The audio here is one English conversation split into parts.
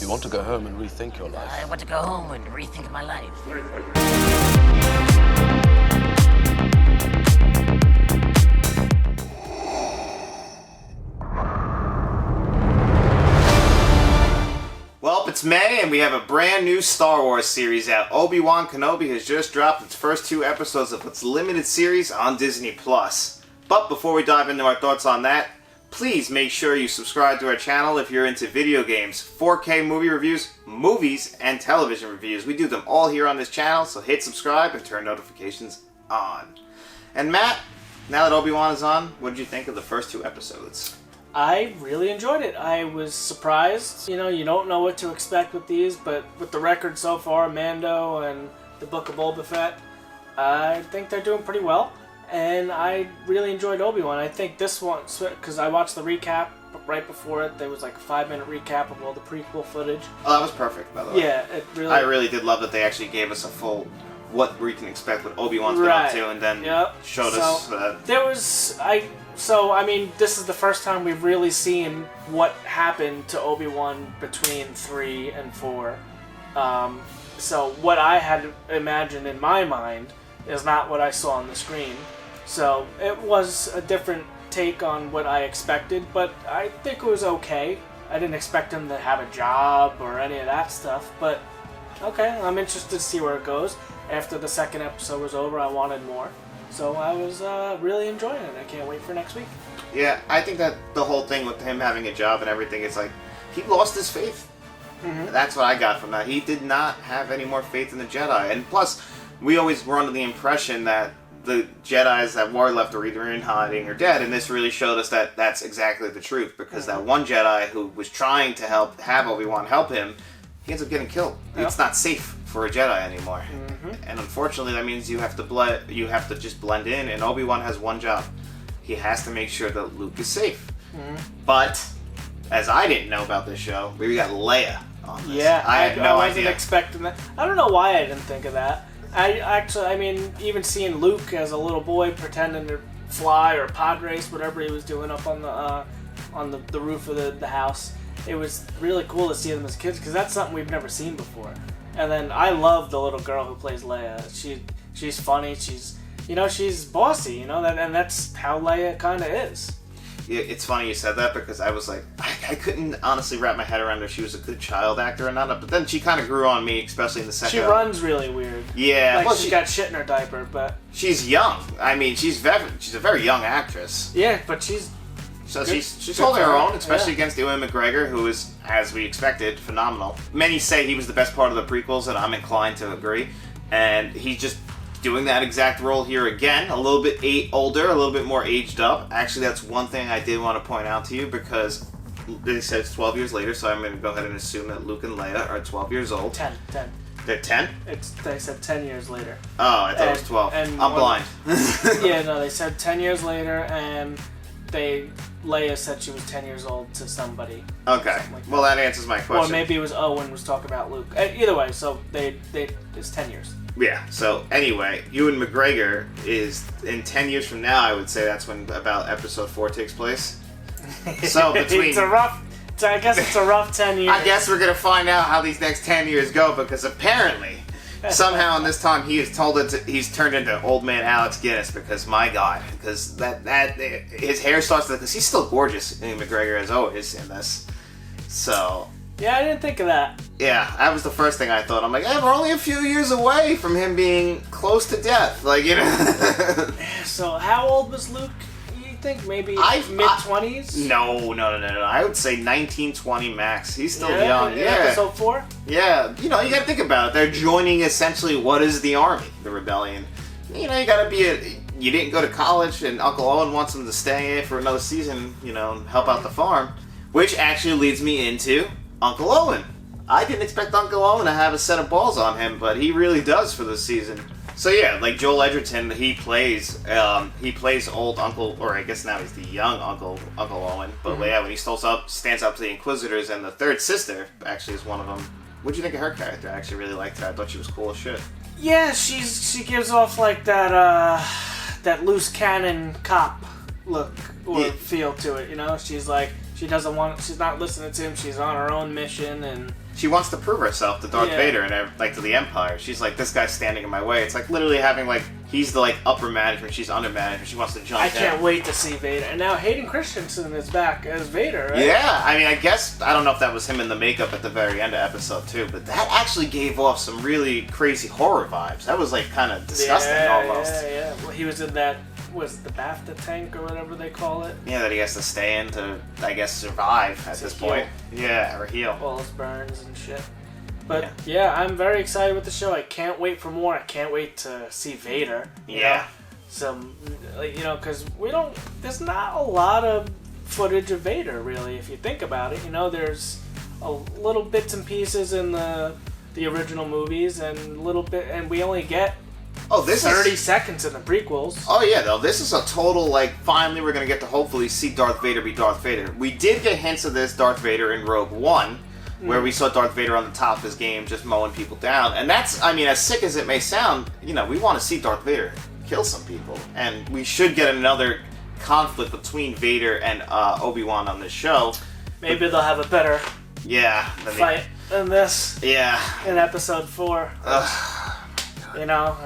You want to go home and rethink your life. I want to go home and rethink my life. Well, it's May, and we have a brand new Star Wars series out. Obi Wan Kenobi has just dropped its first 2 episodes of its limited series on Disney+. But before we dive into our thoughts on that, please make sure you subscribe to our channel if you're into video games, 4K movie reviews, movies, and television reviews. We do them all here on this channel, so hit subscribe and turn notifications on. And Matt, now that Obi-Wan is on, what did you think of the first 2 episodes? I really enjoyed it. I was surprised. You know, you don't know what to expect with these, but with the record so far, Mando and the Book of Boba Fett, I think they're doing pretty well. And I really enjoyed Obi-Wan. I think this one, because I watched the recap right before it, there was like a 5-minute recap of all the prequel footage. Oh, that was perfect, by the way. Yeah, it really... I really did love that they actually gave us a full what we can expect, what Obi-Wan's been up to, and then showed us that. There was... I mean, this is the first time we've really seen what happened to Obi-Wan between 3 and 4. So what I had imagined in my mind is not what I saw on the screen. So it was a different take on what I expected, but I think it was okay. I didn't expect him to have a job or any of that stuff, but okay, I'm interested to see where it goes. After the second episode was over, I wanted more. So I was really enjoying it. I can't wait for next week. Yeah, I think that the whole thing with him having a job and everything, it's like, he lost his faith. Mm-hmm. That's what I got from that. He did not have any more faith in the Jedi. And plus, we always were under the impression that the Jedis that were left were either in hiding or dead, and this really showed us that that's exactly the truth, because that one Jedi who was trying to have Obi-Wan help him, he ends up getting killed. Yep. It's not safe for a Jedi anymore. Mm-hmm. And unfortunately, that means you have to just blend in, and Obi-Wan has one job. He has to make sure that Luke is safe. Mm-hmm. But, as I didn't know about this show, we got Leia on this. Yeah, I had no wasn't idea. expecting that. I don't know why I didn't think of that. I mean, even seeing Luke as a little boy pretending to fly or pod race, whatever he was doing up on the roof of the house, it was really cool to see them as kids, because that's something we've never seen before. And then I love the little girl who plays Leia. She's funny. She's bossy. And that's how Leia kind of is. Yeah, it's funny you said that, because I was like, I couldn't honestly wrap my head around if she was a good child actor or not. But then she kind of grew on me, especially in the second. She runs really weird. Yeah, like she got shit in her diaper, but she's young. I mean, she's a very young actress. Yeah, but she's holding her own, especially against Ewan McGregor, who is, as we expected, phenomenal. Many say he was the best part of the prequels, and I'm inclined to agree. And he's just doing that exact role here again, a little bit older, a little bit more aged up. Actually, that's one thing I did want to point out to you, because they said it's 12 years later, so I'm going to go ahead and assume that Luke and Leia are 12 years old. 10. They're 10? They said 10 years later. Oh, I thought it was 12. I'm blind. Yeah, no, they said 10 years later, and Leia said she was 10 years old to somebody. Okay. Well, that answers my question. Or maybe it was Owen was talking about Luke. Either way, so it's 10 years. Yeah, so anyway, Ewan McGregor is, in 10 years from now, I would say that's when about episode 4 takes place. So between... I guess it's a rough 10 years. I guess we're going to find out how these next 10 years go, because apparently, somehow in this time, he's turned into old man Alex Guinness, because my God, because his hair starts to, because he's still gorgeous, Ewan McGregor, as always, in this. So... Yeah, I didn't think of that. Yeah, that was the first thing I thought. I'm like, hey, we're only a few years away from him being close to death. Like, So, how old was Luke, you think? Maybe mid-20s? No. I would say 19, 20 max. He's still young. Yeah. Episode 4? Yeah. You gotta think about it. They're joining, essentially, what is the army? The rebellion. You gotta you didn't go to college, and Uncle Owen wants him to stay for another season, help out the farm. Which actually leads me into Uncle Owen. I didn't expect Uncle Owen to have a set of balls on him, but he really does for this season. So yeah, like Joel Edgerton, he plays old Uncle, or I guess now he's the young Uncle Owen. But yeah, when he stands up to the Inquisitors, and the third sister actually is one of them. What'd you think of her character? I actually really liked her. I thought she was cool as shit. Yeah, she gives off like that loose cannon cop look or feel to it. She's like. She's not listening to him. She's on her own mission, and she wants to prove herself to Darth Yeah. Vader and like to the Empire. She's like, this guy's standing in my way. It's like literally having like he's the like upper management, she's under management. She wants to jump. I can't wait to see Vader. And now Hayden Christensen is back as Vader, right? Yeah, I mean, I guess I don't know if that was him in the makeup at the very end of episode 2, but that actually gave off some really crazy horror vibes. That was like kind of disgusting almost. Yeah. Well, he was in that. Was the BAFTA tank or whatever they call it? Yeah, that he has to stay in to, I guess, survive at this point. Yeah, or heal. All his burns and shit. But yeah, I'm very excited with the show. I can't wait for more. I can't wait to see Vader. You know? Some, you know, because there's not a lot of footage of Vader really, if you think about it. You know, there's a little bits and pieces in the original movies, and we only get 30 seconds in the prequels. Oh yeah, though this is a total like. Finally, we're gonna get to hopefully see Darth Vader be Darth Vader. We did get hints of this Darth Vader in Rogue One, where we saw Darth Vader on the top of his game, just mowing people down. And that's, I mean, as sick as it may sound, you know, we want to see Darth Vader kill some people, and we should get another conflict between Vader and Obi-Wan on this show. Maybe they'll have a better fight than this. Yeah. In episode 4. You know.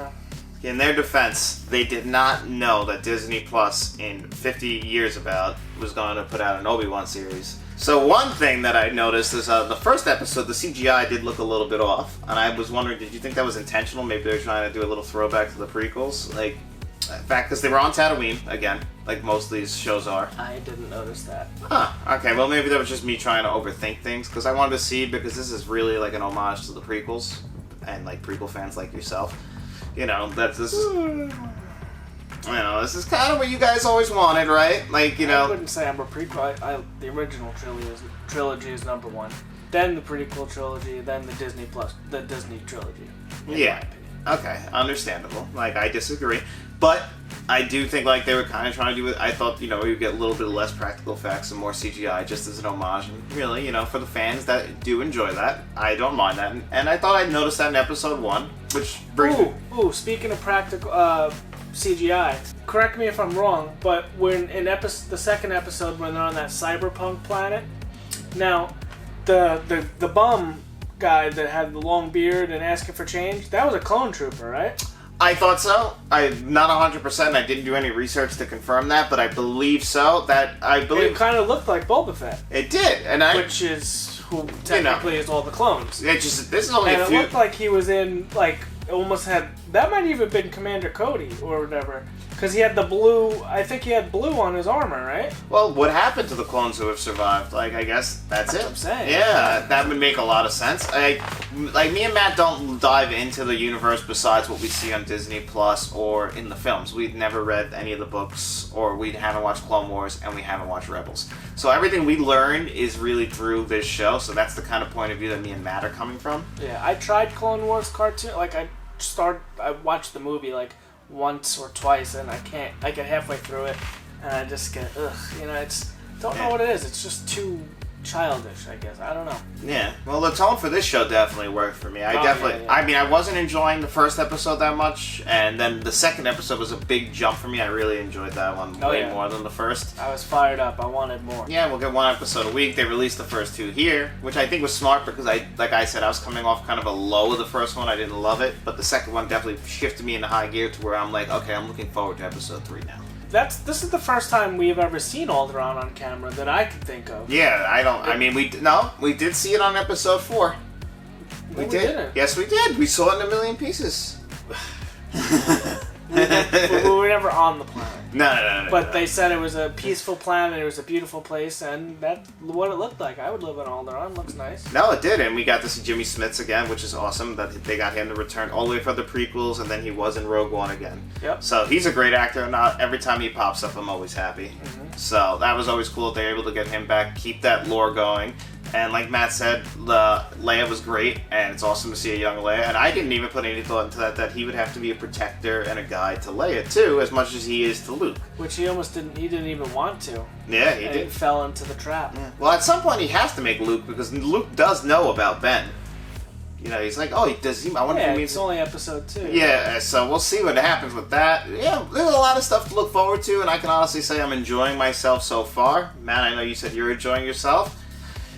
In their defense, they did not know that Disney Plus, in 50 years about, was going to put out an Obi-Wan series. So one thing that I noticed is the first episode, the CGI did look a little bit off, and I was wondering, did you think that was intentional? Maybe they were trying to do a little throwback to the prequels? Like, in fact, because they were on Tatooine, again, like most of these shows are. I didn't notice that. Huh, okay, well maybe that was just me trying to overthink things, because I wanted to see, because this is really like an homage to the prequels, and like prequel fans like yourself. You know, this is kind of what you guys always wanted, right? Like, you know. I wouldn't say I'm a prequel. The original trilogy is number 1. Then the prequel trilogy, then the Disney trilogy. Yeah. Okay, understandable. Like, I disagree. But I do think, like, they were kind of trying to do it. I thought, you know, we would get a little bit less practical effects and more CGI just as an homage. And really, you know, for the fans that do enjoy that, I don't mind that. And I thought I'd noticed that in episode 1, which brings me... Speaking of practical CGI, correct me if I'm wrong, but when in the second episode when they're on that cyberpunk planet, now the bum guy that had the long beard and asking for change, that was a clone trooper, right? I thought so. I'm not 100%. I didn't do any research to confirm that, but I believe so. It kind of looked like Boba Fett. It did, which is who technically is all the clones. This is only it looked like he was in almost had that might even have been Commander Cody or whatever, because he had the blue. I think he had blue on his armor, right? Well, what happened to the clones who have survived? Like, I guess that's it. What I'm saying. Yeah, that would make a lot of sense. Me and Matt don't dive into the universe besides what we see on Disney Plus or in the films. We've never read any of the books, or we haven't watched Clone Wars, and we haven't watched Rebels. So everything we learn is really through this show. So that's the kind of point of view that me and Matt are coming from. Yeah, I tried Clone Wars cartoon. I watched the movie once or twice, and I get halfway through it, and I just get you know, don't know what it is. It's just too childish, I guess. I don't know. Yeah. Well, the tone for this show definitely worked for me. I mean, I wasn't enjoying the first episode that much, and then the second episode was a big jump for me. I really enjoyed that one way more than the first. I was fired up. I wanted more. Yeah, we'll get one episode a week. They released the first 2 here, which I think was smart because like I said, I was coming off kind of a low of the first one. I didn't love it, but the second one definitely shifted me into high gear to where I'm like, okay, I'm looking forward to episode 3 now. This is the first time we've ever seen Alderaan on camera that I can think of. Yeah, we did see it on episode 4. We did. Yes, we did. We saw it in a million pieces. We were never on the planet. No. But they said it was a peaceful planet, it was a beautiful place, and that's what it looked like. I would live in Alderaan. Looks nice. No, it did, and we got to see Jimmy Smits again, which is awesome that they got him to return all the way for the prequels, and then he was in Rogue One again. Yep. So he's a great actor, and every time he pops up, I'm always happy. Mm-hmm. So that was always cool that they were able to get him back, keep that lore going. And like Matt said, Leia was great, and it's awesome to see a young Leia. And I didn't even put any thought into that he would have to be a protector and a guide to Leia, too, as much as he is to Luke. Which he almost didn't even want to. Yeah, he did. He fell into the trap. Yeah. Well, at some point he has to make Luke, because Luke does know about Ben. You know, he's like, I wonder if he means... it's only episode 2. Yeah, so we'll see what happens with that. Yeah, there's a lot of stuff to look forward to, and I can honestly say I'm enjoying myself so far. Matt, I know you said you're enjoying yourself.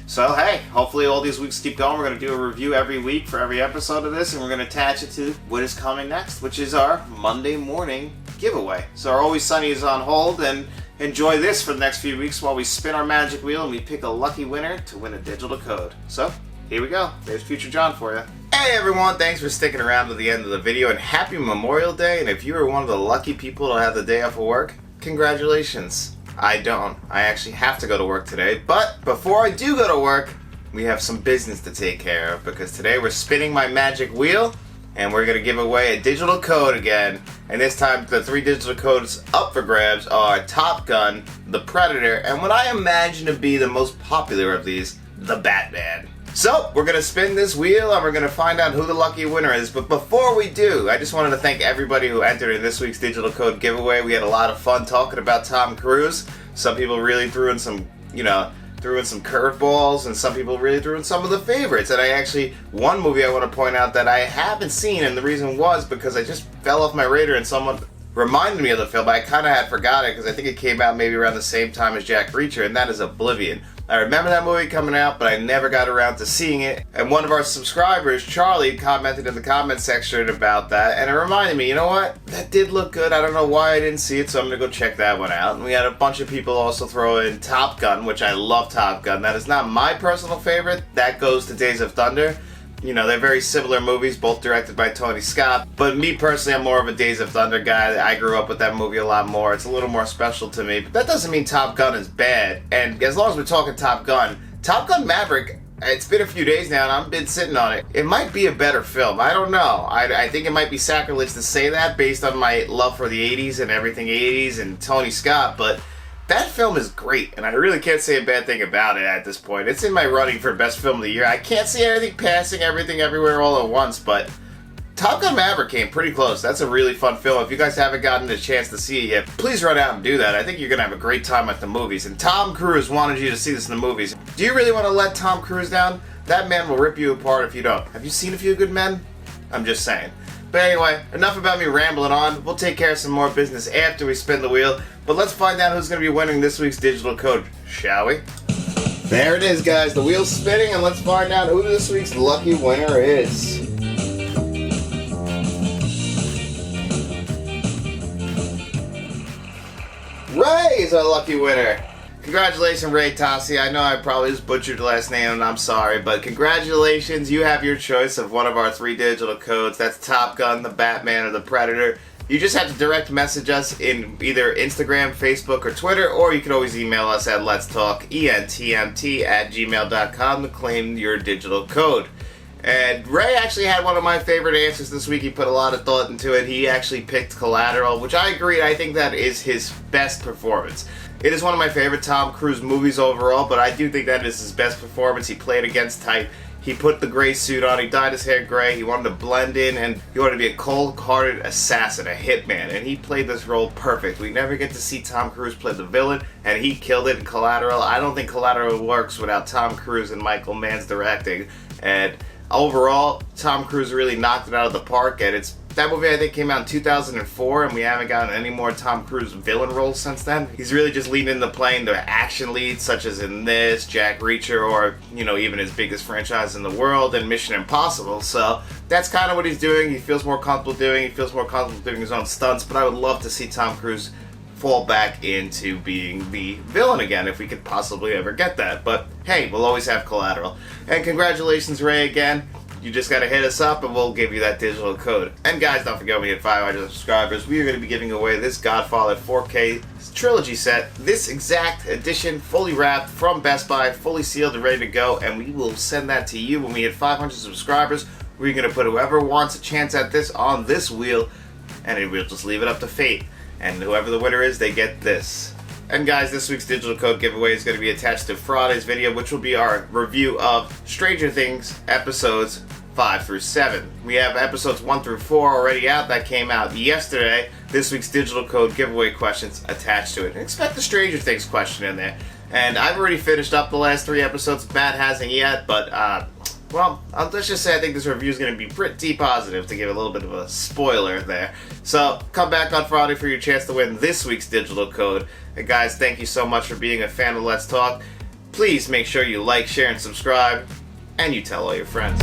So hey, hopefully all these weeks keep going. We're going to do a review every week for every episode of this, and we're going to attach it to what is coming next, which is our Monday morning giveaway. So our Always Sunny is on hold, and enjoy this for the next few weeks while we spin our magic wheel and we pick a lucky winner to win a digital code. So here we go. There's Future John for you. Hey everyone, thanks for sticking around to the end of the video, and happy Memorial Day. And if you are one of the lucky people to have the day off of work, congratulations. I don't. I actually have to go to work today, but before I do go to work, we have some business to take care of, because today we're spinning my magic wheel and we're going to give away a digital code again. And this time the 3 digital codes up for grabs are Top Gun, the Predator, and what I imagine to be the most popular of these, the Batman. So, we're going to spin this wheel and we're going to find out who the lucky winner is. But before we do, I just wanted to thank everybody who entered in this week's digital code giveaway. We had a lot of fun talking about Tom Cruise. Some people really threw in some, some curveballs, and some people really threw in some of the favorites. And one movie I want to point out that I haven't seen, and the reason was because I just fell off my radar and someone reminded me of the film. I kind of had forgot it because I think it came out maybe around the same time as Jack Reacher, and that is Oblivion. I remember that movie coming out, but I never got around to seeing it. And one of our subscribers, Charlie, commented in the comment section about that, and it reminded me, you know what? That did look good. I don't know why I didn't see it, so I'm going to go check that one out. And we had a bunch of people also throw in Top Gun, which I love Top Gun. That is not my personal favorite. That goes to Days of Thunder. They're very similar movies, both directed by Tony Scott. But me personally, I'm more of a Days of Thunder guy. I grew up with that movie a lot more. It's a little more special to me. But that doesn't mean Top Gun is bad. And as long as we're talking Top Gun Maverick, it's been a few days now and I've been sitting on it. It might be a better film. I don't know. I think it might be sacrilege to say that based on my love for the 80s and everything 80s and Tony Scott. But that film is great, and I really can't say a bad thing about it at this point. It's in my running for best film of the year. I can't see anything passing everything everywhere all at once, but Top Gun Maverick came pretty close. That's a really fun film. If you guys haven't gotten a chance to see it yet, please run out and do that. I think you're going to have a great time at the movies, and Tom Cruise wanted you to see this in the movies. Do you really want to let Tom Cruise down? That man will rip you apart if you don't. Have you seen A Few Good Men? I'm just saying. But anyway, enough about me rambling on. We'll take care of some more business after we spin the wheel. But let's find out who's going to be winning this week's digital code, shall we? There it is, guys. The wheel's spinning, and let's find out who this week's lucky winner is. Ray is our lucky winner. Congratulations, Ray Tassi. I know I probably just butchered your last name, and I'm sorry, but congratulations. You have your choice of one of our 3 digital codes. That's Top Gun, the Batman, or the Predator. You just have to direct message us in either Instagram, Facebook, or Twitter, or you can always email us at letstalkentmt@gmail.com to claim your digital code. And Ray actually had one of my favorite answers this week. He put a lot of thought into it. He actually picked Collateral, which I agree. I think that is his best performance. It is one of my favorite Tom Cruise movies overall, but I do think that is his best performance. He played against type. He put the gray suit on. He dyed his hair gray. He wanted to blend in, and he wanted to be a cold-hearted assassin, a hitman, and he played this role perfect. We never get to see Tom Cruise play the villain, and he killed it in Collateral. I don't think Collateral works without Tom Cruise and Michael Mann's directing, and overall, Tom Cruise really knocked it out of the park, and that movie I think came out in 2004, and we haven't gotten any more Tom Cruise villain roles since then. He's really just leaned into playing the action leads, such as in this, Jack Reacher, or, even his biggest franchise in the world, and Mission Impossible. So that's kind of what he's doing. He feels more comfortable doing. He feels more comfortable doing his own stunts, but I would love to see Tom Cruise fall back into being the villain again, if we could possibly ever get that. But hey, we'll always have Collateral. And congratulations, Ray, again. You just gotta hit us up and we'll give you that digital code. And guys, don't forget, we hit 500 subscribers. We are gonna be giving away this Godfather 4K trilogy set, this exact edition, fully wrapped from Best Buy, fully sealed and ready to go, and we will send that to you when we hit 500 subscribers. We're gonna put whoever wants a chance at this on this wheel, and we'll just leave it up to fate. And whoever the winner is, they get this. And guys, this week's digital code giveaway is going to be attached to Friday's video, which will be our review of Stranger Things episodes 5 through 7. We have episodes 1 through 4 already out. That came out yesterday. This week's digital code giveaway questions attached to it. And expect the Stranger Things question in there. And I've already finished up the last 3 episodes. Matt hasn't yet, but well, let's just say I think this review is going to be pretty positive, to give a little bit of a spoiler there. So come back on Friday for your chance to win this week's digital code. And guys, thank you so much for being a fan of Let's Talk. Please make sure you like, share, and subscribe, and you tell all your friends.